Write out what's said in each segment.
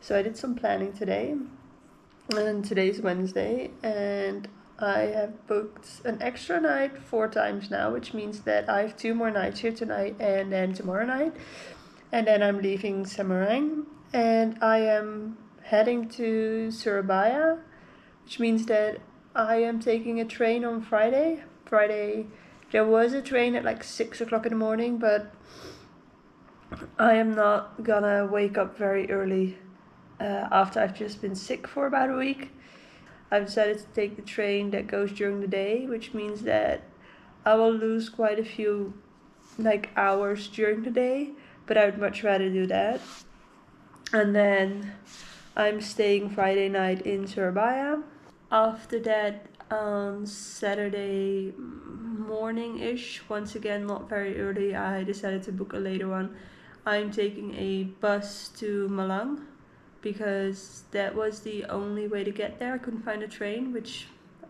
So I did some planning today, and today's Wednesday, and I have booked an extra night 4 times now, which means that I have 2 more nights here tonight and then tomorrow night. And then I'm leaving Samarang, and I am heading to Surabaya, which means that I am taking a train on Friday. There was a train at like 6 o'clock in the morning, but I am not gonna wake up very early after I've just been sick for about a week. I've decided to take the train that goes during the day, which means that I will lose quite a few hours during the day, but I would much rather do that. And then I'm staying Friday night in Surabaya. After that, on Saturday morning-ish, once again not very early, I decided to book a later one. I'm taking a bus to Malang because that was the only way to get there. I couldn't find a train, which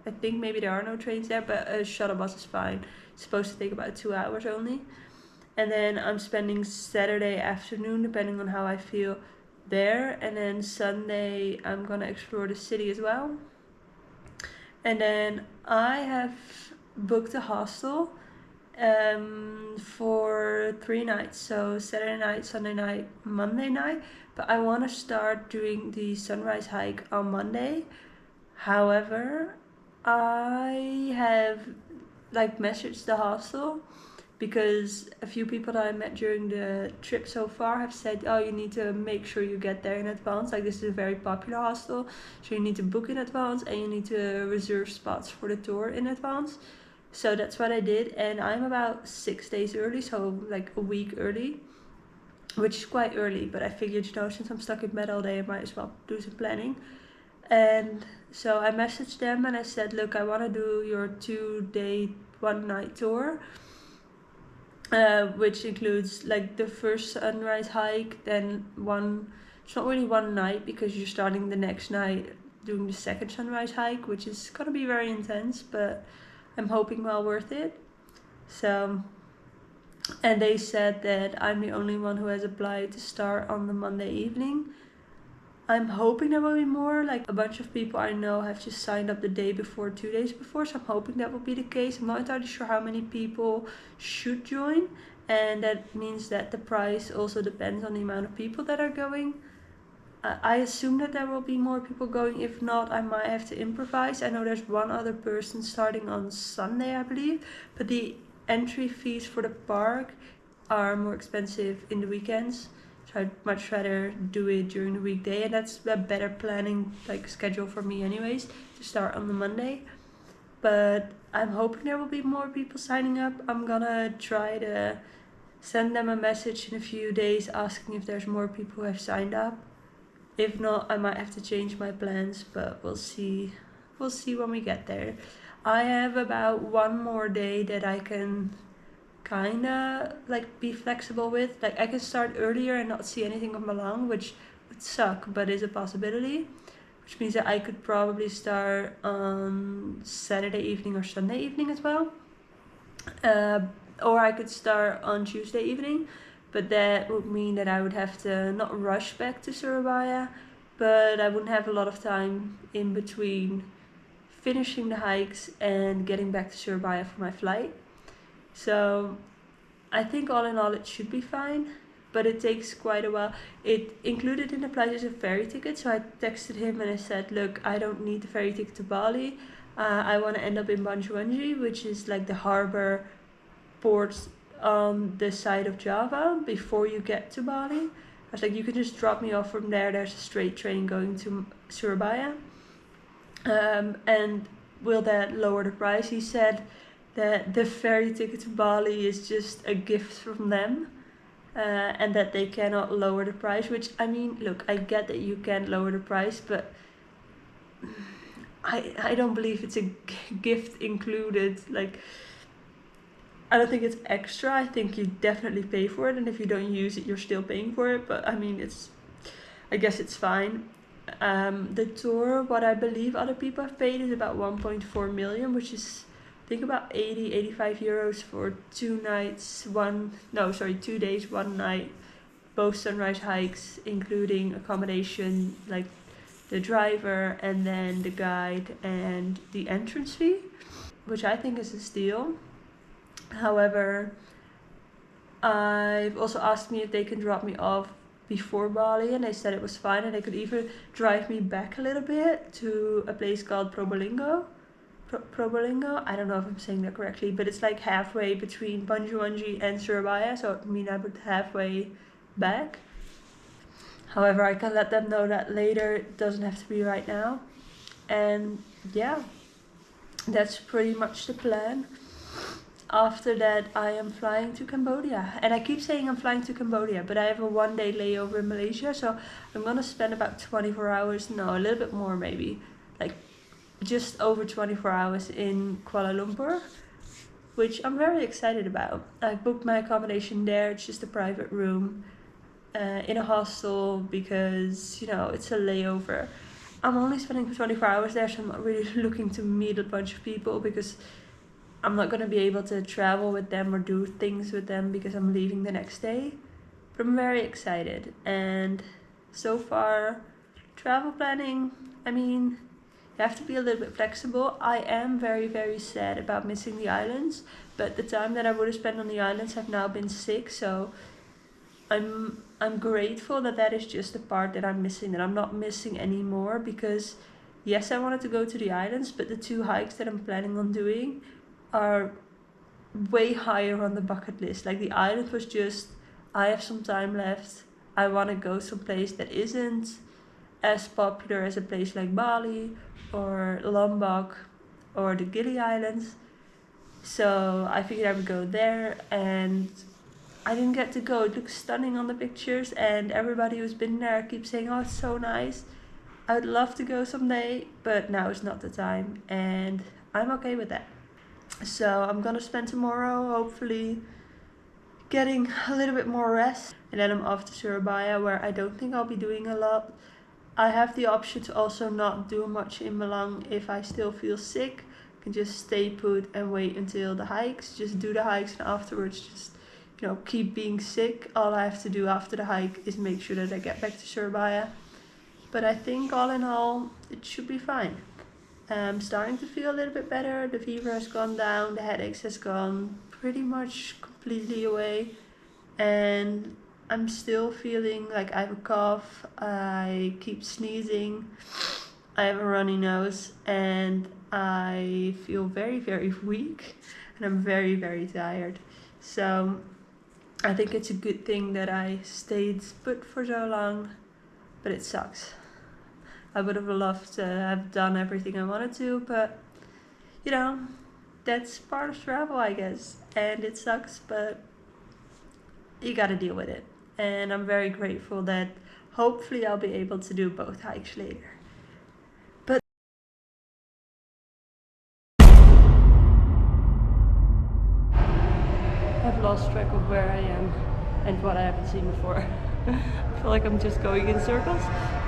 I think maybe there are no trains there, but a shuttle bus is fine. It's supposed to take about 2 hours only. And then I'm spending Saturday afternoon, depending on how I feel, there. And then Sunday I'm gonna explore the city as well. And then I have booked a hostel for 3 nights. So Saturday night, Sunday night, Monday night. But I want to start doing the sunrise hike on Monday. However, I have messaged the hostel because a few people that I met during the trip so far have said, oh, you need to make sure you get there in advance. Like, this is a very popular hostel, so you need to book in advance and you need to reserve spots for the tour in advance. So that's what I did, and I'm about 6 days early, so like a week early, which is quite early, but I figured, since I'm stuck in bed all day, I might as well do some planning. And so I messaged them and I said, look, I want to do your 2-day, 1-night tour. Which includes the first sunrise hike, then it's not really 1 night because you're starting the next night doing the second sunrise hike, which is gonna be very intense, but I'm hoping well worth it. So, and they said that I'm the only one who has applied to start on the Monday evening. I'm hoping there will be more, a bunch of people I know have just signed up the day before, 2 days before, so I'm hoping that will be the case. I'm not entirely sure how many people should join, and that means that the price also depends on the amount of people that are going. I assume that there will be more people going. If not, I might have to improvise. I know there's one other person starting on Sunday, I believe, but the entry fees for the park are more expensive in the weekends. So I'd much rather do it during the weekday, and that's a better planning schedule for me anyways, to start on the Monday. But I'm hoping there will be more people signing up. I'm gonna try to send them a message in a few days asking if there's more people who have signed up. If not, I might have to change my plans, but we'll see. We'll see when we get there. I have about 1 more day that I can kinda be flexible with. I can start earlier and not see anything of Malang, which would suck, but is a possibility, which means that I could probably start on Saturday evening or Sunday evening as well, or I could start on Tuesday evening, but that would mean that I would have to not rush back to Surabaya, but I wouldn't have a lot of time in between finishing the hikes and getting back to Surabaya for my flight. So I think all in all it should be fine, but it takes quite a while. It included in the price is a ferry ticket, so I texted him and I said, look, I don't need the ferry ticket to Bali. I want to end up in Banjuwanji, which is the harbor port on the side of Java before you get to Bali. I was like, you can just drop me off from there. There's a straight train going to Surabaya. And will that lower the price? He said that the ferry ticket to Bali is just a gift from them, and that they cannot lower the price, which, I mean, look, I get that you can't lower the price, but I don't believe it's a gift included. I don't think it's extra. I think you definitely pay for it, and if you don't use it, you're still paying for it, but I mean, I guess it's fine. The tour, what I believe other people have paid, is about 1.4 million, which is, I think, about 85 euros for 2 days, 1 night both sunrise hikes, including accommodation, like the driver and then the guide and the entrance fee, which I think is a steal. However, I've also asked me if they can drop me off before Bali, and they said it was fine, and they could even drive me back a little bit to a place called Probolinggo. Probolinggo, I don't know if I'm saying that correctly, but it's like halfway between Banjuwangi and Surabaya, so I mean I would halfway back. However, I can let them know that later, it doesn't have to be right now. And yeah, that's pretty much the plan. After that, I am flying to Cambodia. And I keep saying I'm flying to Cambodia, but I have a 1 day layover in Malaysia, so I'm gonna spend about 24 hours, no, a little bit more maybe, like just over 24 hours in Kuala Lumpur, which I'm very excited about. I booked my accommodation there, it's just a private room in a hostel because, you know, it's a layover. I'm only spending 24 hours there, so I'm not really looking to meet a bunch of people because I'm not going to be able to travel with them or do things with them because I'm leaving the next day. But I'm very excited. And so far, travel planning, I mean, you have to be a little bit flexible. I am very, very sad about missing the islands, but the time that I would have spent on the islands have now been sick, so I'm grateful that that is just the part that I'm missing, that I'm not missing anymore, because yes, I wanted to go to the islands, but the 2 hikes that I'm planning on doing are way higher on the bucket list. Like the island was just, I have some time left, I want to go someplace that isn't as popular as a place like Bali or Lombok or the Gili Islands. So I figured I would go there, and I didn't get to go. It looks stunning on the pictures, and everybody who's been there keeps saying, oh, it's so nice. I would love to go someday, but now is not the time, and I'm okay with that. So I'm gonna spend tomorrow hopefully getting a little bit more rest, and then I'm off to Surabaya, where I don't think I'll be doing a lot. I have the option to also not do much in Malang if I still feel sick. I can just stay put and wait until the hikes, just do the hikes, and afterwards just, you know, keep being sick. All I have to do after the hike is make sure that I get back to Surabaya. But I think all in all, it should be fine. I'm starting to feel a little bit better. The fever has gone down, the headaches has gone pretty much completely away, and I'm still feeling like I have a cough, I keep sneezing, I have a runny nose, and I feel very, very weak, and I'm very, very tired. So I think it's a good thing that I stayed put for so long, but it sucks. I would have loved to have done everything I wanted to, but you know, that's part of travel, I guess. And it sucks, but you gotta deal with it. And I'm very grateful that hopefully I'll be able to do both hikes later. But I've lost track of where I am and what I haven't seen before. I feel like I'm just going in circles.